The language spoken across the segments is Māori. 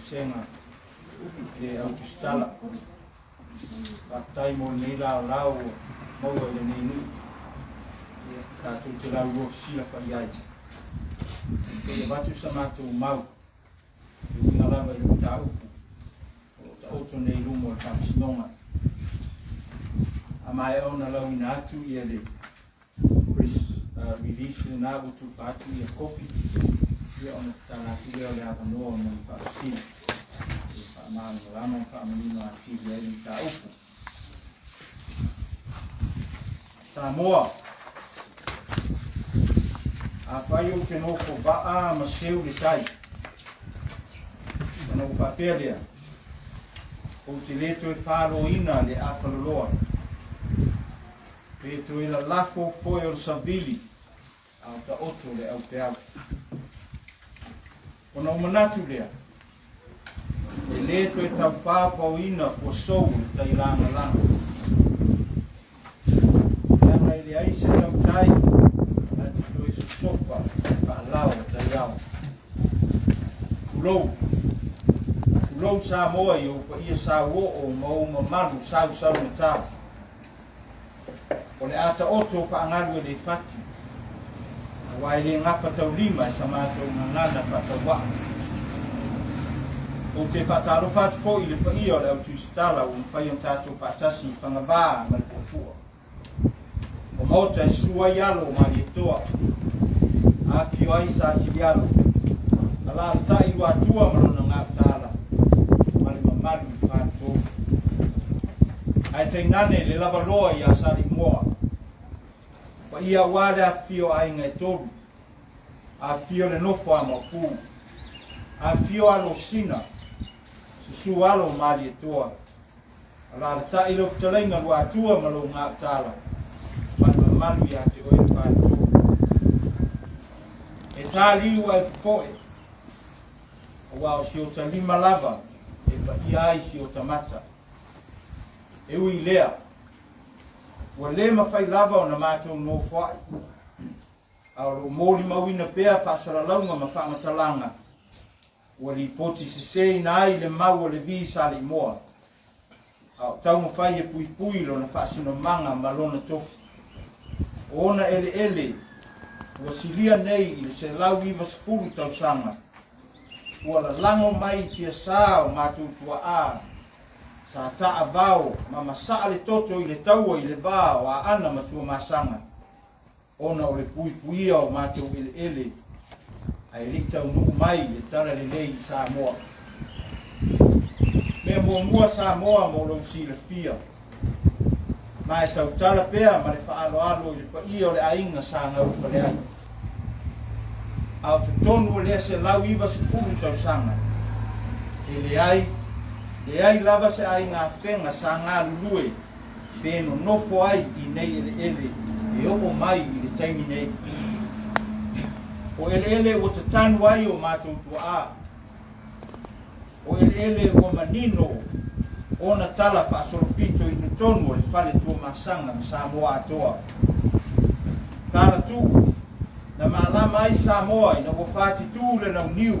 senga le au pistala patai mo nei lau mo le nei nu tātou te lau sila whaiai le watu sa mātou mau e unga lava i o tā upu o ta oto nei lumo le whamsinonga a mai ona lau ina atu ia le release le nā utu whātu ia kopi ia ona tānatu leo le awanoa o nei whaasina Mano lama whaamanino a tiri ai ni tā upu. Samoa. A whai o te noko baa ma seu le tai. Mana o whapelea. O te leto e whāro ina le awhaloloa. Leto e la lafo foi o savili. Au ta oto le au te au. Ona o manatu lea. E leto e tau whāpauina po sou le tai langa langa. Leanga i le aise tau tai, a te tue su sofa, whaalao tai au. Kulou sa moa i o pa ia sa o mauma malu sau na tau. O le ata oto whaangaru e le whati. Wai le ngapa tau lima e sa mātou ngangana whatau waka. O te whataro whatu fo i le whai o le au tūstala o mwhai on tātou whatasi i whangabā ma le pōfua. O mauta e sua i alo ma li etoa. A pio ai sa tiri alo. A la ta i wa tua marona ngā tāla. Ma le mamaru i whātou. Ai te nane le lava loa i a sari moa. Wa ia wale a pio ai ngai toru. A pio le nofo a mapū. A pio alo sina. Susu alo mali toa. Ala ta ilo tlainga wa tua malo nga tala. Mana malu ya te oi fa tu. E tali wa poe. Wa si o tali malava e pa ia si o tamata. E ui lea. Wa le ma fai lava ona mato no fai. Au moli mawina pea fa sala launga ma fa matalanga. Wa li poti se sei nai le mau o le visa li moa. Au tau mo fai e pui lo na whaasino manga malona tofi. Ona ele, wa silia nei i le se lau iwa sefuru tau sanga. Ua la lango mai tia sao mātou tua a. Sa taa vao, ma masaa le toto i le taua i le vao a ana matua masanga. Ona o le pui o mātou ele. Ai lita unu mai le tara le lei Samoa. Me mua Samoa mo lo si le fia. Mai tau tala pea ma le whaalo i le pai o le ainga sa ngau whale ai. Au tu tonu le se lau iwa se puru tau sanga. E le ai lava se ainga whenga sa ngā lulue. Peno nofo ai i nei ele. E opo mai i le taimi nei. O ele o te tanu ai o mātou tua a. O ele o manino o na tala whaasoropito i tu tonu o le whale tua masanga na Samoa atoa. Tala tu, na maalama ai Samoa i na wafati tu le nau niu.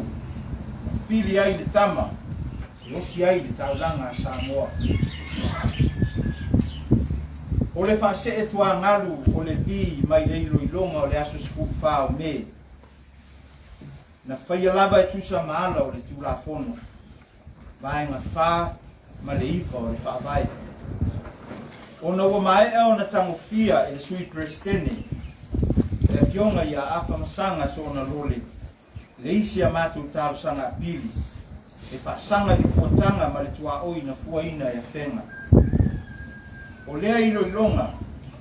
Pili ai le tama, e osi ai le taulanga a Samoa. O le whase e tua ngalu o le vi mai leilo i longa o le aso sipu whao me. Na whaia lava e tusa maala o le tūra fono. Vaenga wha ma le iwa o le wha vai. O na ua mai e o na tango fia e le sui prestene. E fionga ia afa masanga so na lole. Le isi a mātou tālu sanga pili. E wha sanga i fuatanga ma le tua oi na fuaina e whenga. O lea ilo ilonga.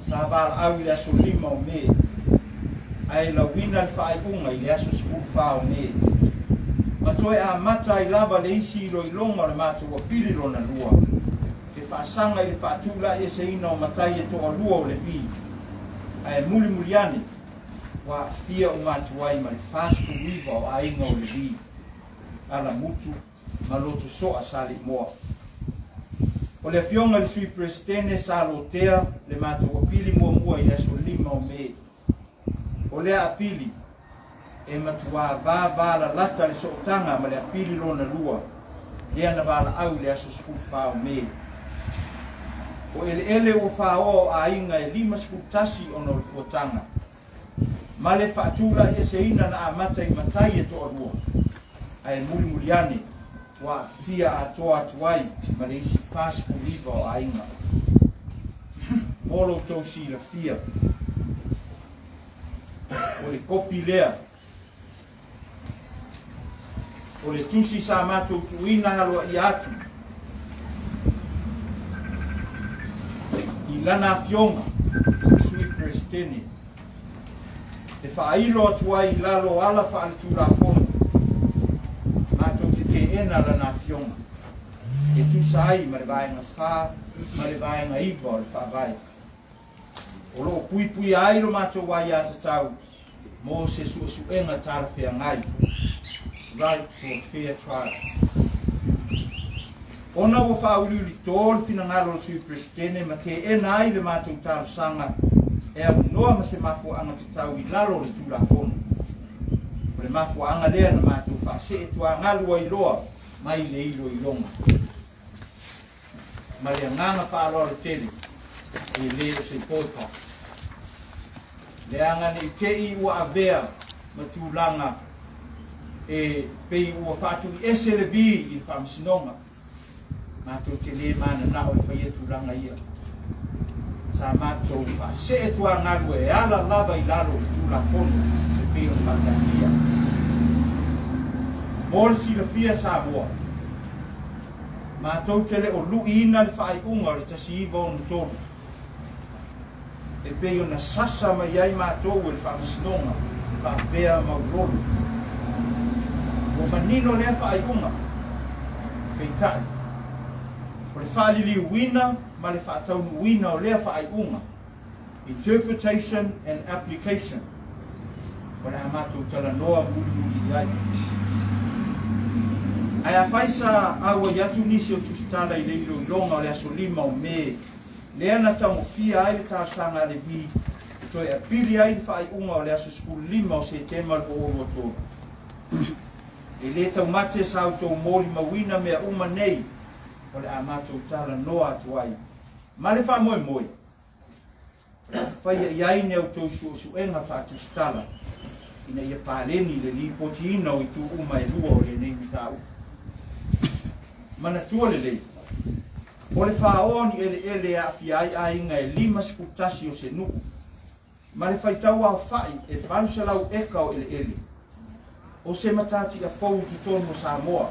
Sa vala au i le aso lima o me. Ai la wina le whaaipunga i le aso sipu whao ne. Matoe a mata i lava le isi ilo ilonga le mātou a pili rona lua. Te whaasanga i le whaatula e se ina o matai e toa lua o le vi. Ai muli muliane. Wa fia o mātou ai ma le whaastu wiva o ainga o le vi. Ala mutu ma loto soa sali moa. O le fionga le sui prestene sa lotea le mātou a pili mua i le aso lima o me. O lea apili, e matua vāvāla lata le sootanga ma le apili rona lua, lea na wala au le aso skul fao me. O ele o fao a inga e 5 skul tasi ono le fuatanga. Ma le whaatula e se ina na amata i matai e to arua. Ai muliane wa fia atoa atuai ma le isi fast riva o a inga. Molo tau si la fia. O le kopi lea. O le tusi sa matou tuina haloa i atu. I lana fionga, sui prestene. E whailo atuai i lalo ala whaalitu la fono. Matou te ena lana fionga. E tu sai ma le vaenga wha, ma le vaenga iwa o le whaavai. O lo pui airo matou wai ata tau. Mo se suenga tala whea ngai. Right to a fair trial. Ona o whauriuri tōl fina ngaro sui prestene ma te e nai le mātou tāru sanga e au noa ma se mafu anga te tau i lalo le tūra fono. O le mafu anga lea na mātou whaase e tua ngalua i loa mai le ilo i longa. Ma le nganga whaaloa le tele e le o se poika. Le angane i te i ua avea ma tūlanga e pei ua whātu i ese le vi i whamsinonga. Mātou te le mana na o i whaia tūranga ia. Sa mātou se e tua ngaru e ala lava i lalo i tūra kono e pei o whakatia. Mōle si la fia sa moa. Mātou te le o lui ina le whai unga le tasi iwa o tonu. E pei o na sasa mai ai mātou e le whamsinonga whapea mauronu. O manino lea whai unga, pei tai. O le whaalili uina, ma le whaataunu uina o lea whai unga. Interpretation and application. O le amatu tala noa muli i ai. Ai a whaisa awa yatu nisi o tustala i le ilo longa o le aso 5 o me. Lea na tango fia ai le tāsanga le vi. Toi a piri ai le whai unga o le aso 5 o se tema le o tō. E le tau mate sa autou mori mawina mea uma nei o le amatou tala noa atu ai. Ma le wha moe moe. Whaia iai ne autou suenga whātu stala. Ina ia pāleni le li poti ina o i tu uma e lua o le nei mitau. Mana tua le lei. O le whaoni ele a fi ai inga e 5 skutasi o se nuku. Ma le whaitau au whai e palusalau eka o ele. O se matati a fau ki tono Samoa.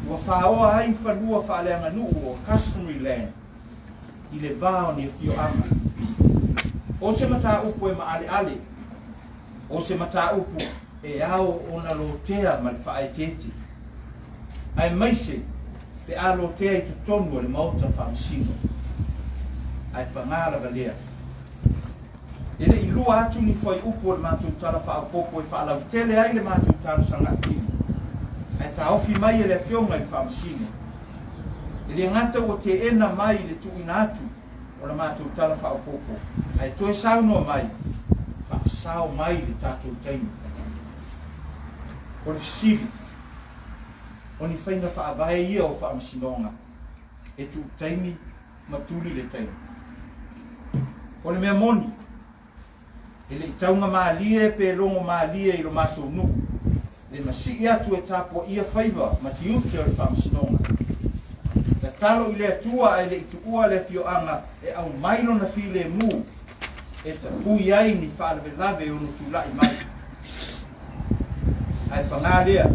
Ua whaoa ai whanua whaaleanga nuu o customary land. I le vāo ni fio anga. O se mata upu e maale ale. O se mata upu e ao ona lotea ma le whaeteti. Ai maise pe a lotea i tutonu o le mauta whamsino. Ai pangara valea. Ele i lua atu ni foi upo le mātou tala whaopopo e whaalau tele ai le mātou tala sangatini. Ai ta ofi mai e le fionga i whamsino. Ele ngata o te ena mai le tuina atu o le mātou tala whaopopo. Ai toe saunoa mai, whaasao mai le tātou taimi. O le fisiri, o ni whainga whaavae ia o whamsinonga. E tu taimi, matuli le taimi. O le mea moni, ele taunga maalie pe longo maalie i lo mātou nuku. Le masii atu e tāpua ia whaiva ma ti uti o le whamsinonga. Le talo i le atua e le itua le fioanga e au mailo na file mu e ta pui ai ni whaalewe lave o nutu lai mai. Ai pangalea.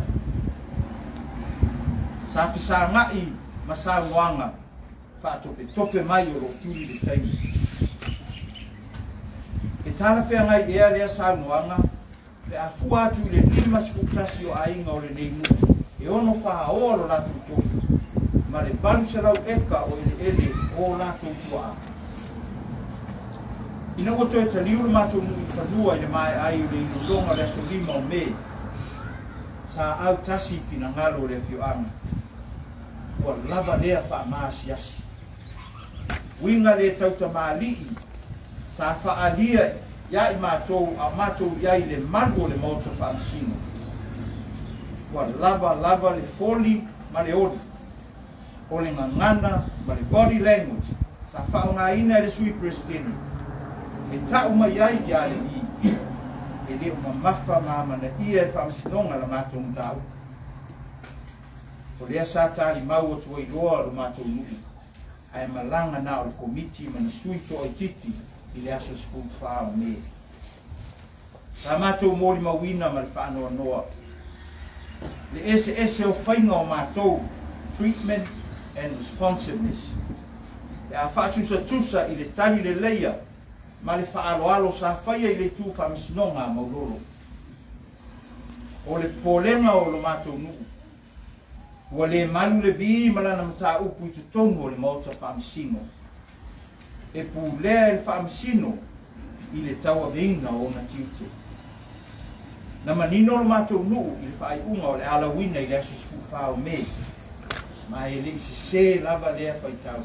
Sa fisa ngai ma sa wanga whaatope tope mai o lo turi le taimi. E tala whea ngai ea lea sa wanga le a fua atu le 5 skutasi o ainga o le neimu. E ono wha olo latu tofu. Ma le balu se lau eka o ele o latu tua. Ina o toe taliu le mātou nui whanua i le mai ai o le ilulonga le aso 5 o me. Sa au tasi fina ngalo le fioanga. Ua lava lea wha maasi asi. Winga le tauta maali sa whaalia ia i mātou a mātou ia i le manu o le mauta whaamsino. ua lava le foli ma le oli o le gagana ma le body language sa fa'aogāina e le sui Palestina e ta'u mai ai ia le i e lē o mamafa mamanaʻia e fa'amasinoga la matou mataupu o lea sa talimau atu ai loa o lo matou nu'u ae malaga na o le komiti ma na sui toʻaititi i le aso 14 me sa matou molimauina ma le fa'anoanoa le ese o faiga o matou treatment and responsiveness e a fa'atusatusa i le tali leleia ma le fa'aloalo sa faia i le tu fa'amasinoga maulolo o le polega o lo matou nu'u ua lē malu le vi ma lana mataupu i totonu o le maota fa'amasino e pulea e le fa'amasino i le tauaveina o ona tiute na manino lo matou nu'u i le fa'ai'uga o le alauina i le aso 14 me ma e le'i sesē lava lea faitau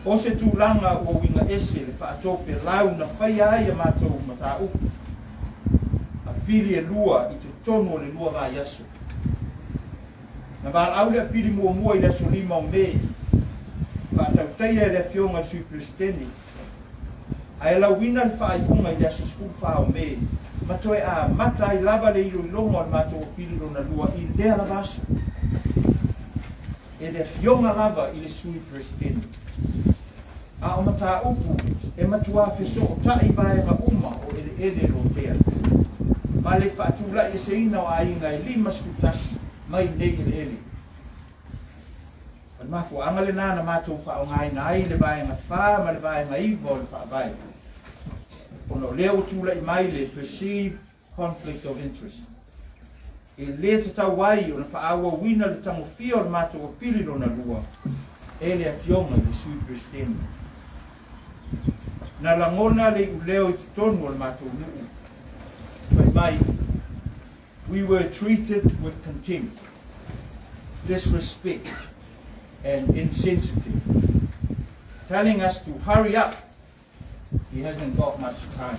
o se tulaga ua uiga ese le fa'atopelau na faia ai a matou mataupu apili e lua i totonu o le lua vaiaso na vala'au le apili muamua i le aso 5 o me fa'atautaia e le afioga sui Palestini ae lauina le fa'ai'uga i le aso 14 o me ma toe a mata ai lava le iloiloga o le matou apili lona lua i lea lava aso e le afioga lava i le sui Palestini a o mataupu e matuā feso'ota'i vaega uma o ele lotea ma le fa'atula'i eseina o aiga e 5 skutasi mai nei ele o le mafua'aga lenā na matou fa'aogāina ai le vaega fā ma le vaega iva o le fa'avae ona o lea ua tula'i mai le perceived conflict of interest e lē tatau ai ona fa'aauauina le tagofia o le matou apili lona lua e le afioga i le sui Palestini na lagona le i'uleo i totonu o le matou nu'u fai mai we were treated with contempt, disrespect and insensitive, telling us to hurry up. He hasn't got much time.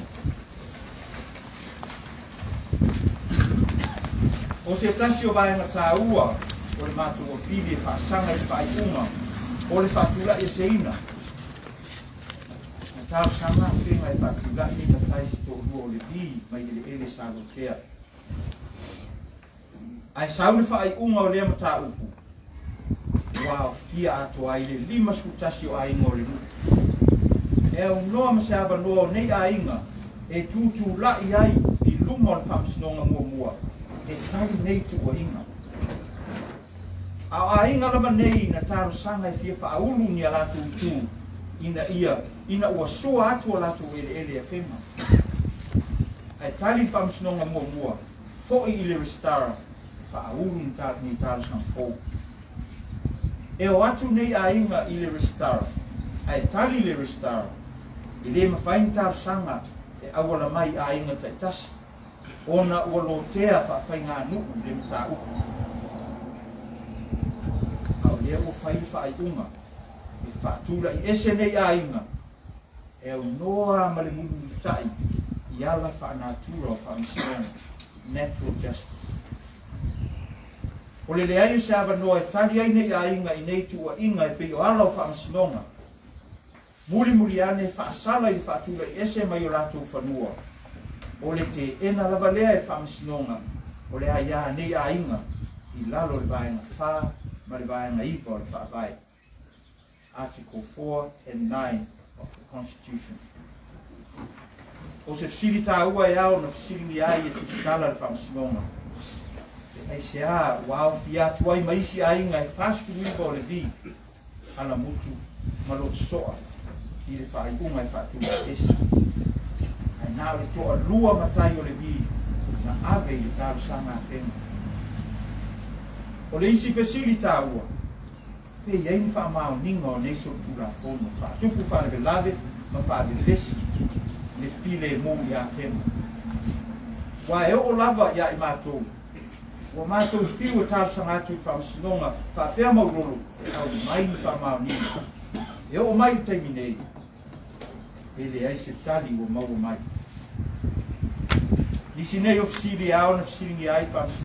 O se tasi o vaenga tāua o le matou o pili e whaasaga i whaaiunga o le whaatula'i e seina na tāusanga whenga e whaatula'i e taisi tō rua o le vi mai ele sa rotea ai saule whaaiunga o lea mataupu wow, kia ato ai le 5 skutasi o ainga o le nuku e au noa maseava noa o nei ainga e tūtū lai ai i luma o le whamsinonga mua e tali nei tua inga a ainga lama nei na taro sanga e fia whaaulu ni alatu tu ina ua soa atu alatu ele a whema e tali whamsinonga mua fo'i i le restara whaaulu ni taro sanga fōu e o atu nei ainga i le restara e tali le restara i le mawhain taro sanga e awala mai ainga taitasi ona ua lotea whaafaiga nu'u le mataupu au lea ua fai whaai'uga e whaatula'i ese nei aiga e au noa ma le mululita'i i ala whaanatura o whaamisinoga natural justice o le leai o se avanoa e tali ai nei aiga i nei tuua'iga e pei o ala o whaamisinoga mulimuli ane whaasala i le whaatula'i ese mai o latou whanua o le te ena lava lea e whaamasinoga o le aia nei ainga i lalo le vaenga whā ma le vaenga iwa o le whaavae. Article 4 and 9 of the Constitution. O se fisiri tāua e ao na fisiri ni ai e tusikala le whaamasinoga. E ai se a wao fia tuai maisi ainga e whasku iwa o le vi ala mutu ma lo soa i le whaaiunga e whaatula esa. Na le toa lua matai o le vi na ave i tāru sanga a whenga. O le isi fesiri tāua, pe iei ni wha mao ninga o nei sotura a whono, wha tupu wha le lave, ma wha le lesi, le file e mou i a whenga. Wa e o lava ia i mātou, wa mātou whiu e tāru sanga atu i whamasinonga, wha pēr maurolo, e au mai ni wha mao ninga. E o mai taimi nei, e le ai se tali o maua mai. isi nei ofisiri ao na fisiri ai pa